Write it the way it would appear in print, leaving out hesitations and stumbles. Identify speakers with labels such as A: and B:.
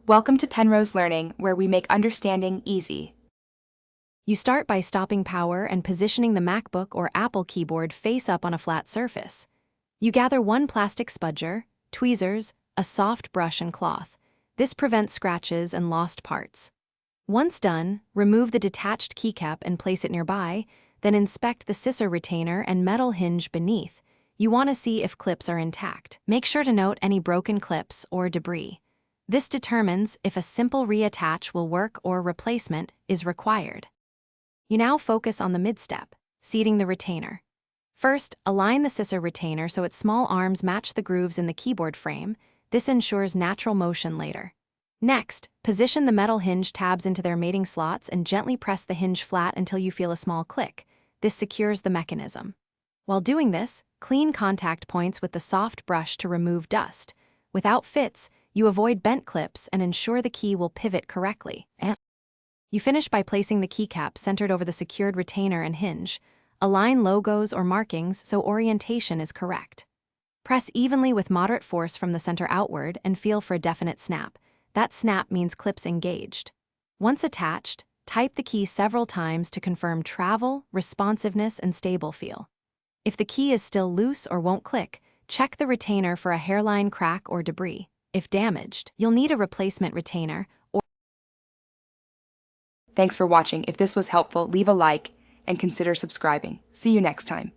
A: Welcome to Penrose Learning, where we make understanding easy.
B: You start by stopping power and positioning the MacBook or Apple keyboard face up on a flat surface. You gather one plastic spudger, tweezers, a soft brush and cloth. This prevents scratches and lost parts. Once done, remove the detached keycap and place it nearby, then inspect the scissor retainer and metal hinge beneath. You want to see if clips are intact. Make sure to note any broken clips or debris. This determines if a simple reattach will work or replacement is required. You now focus on the mid-step, seating the retainer. First, align the scissor retainer so its small arms match the grooves in the keyboard frame. This ensures natural motion later. Next, position the metal hinge tabs into their mating slots and gently press the hinge flat until you feel a small click. This secures the mechanism. While doing this, clean contact points with the soft brush to remove dust. Without fits, you avoid bent clips and ensure the key will pivot correctly. You finish by placing the keycap centered over the secured retainer and hinge. Align logos or markings so orientation is correct. Press evenly with moderate force from the center outward and feel for a definite snap. That snap means clips engaged. Once attached, type the key several times to confirm travel, responsiveness, and stable feel. If the key is still loose or won't click, check the retainer for a hairline crack or debris. If damaged, you'll need a replacement retainer.
A: Thanks for watching. If this was helpful, leave a like and consider subscribing. See you next time.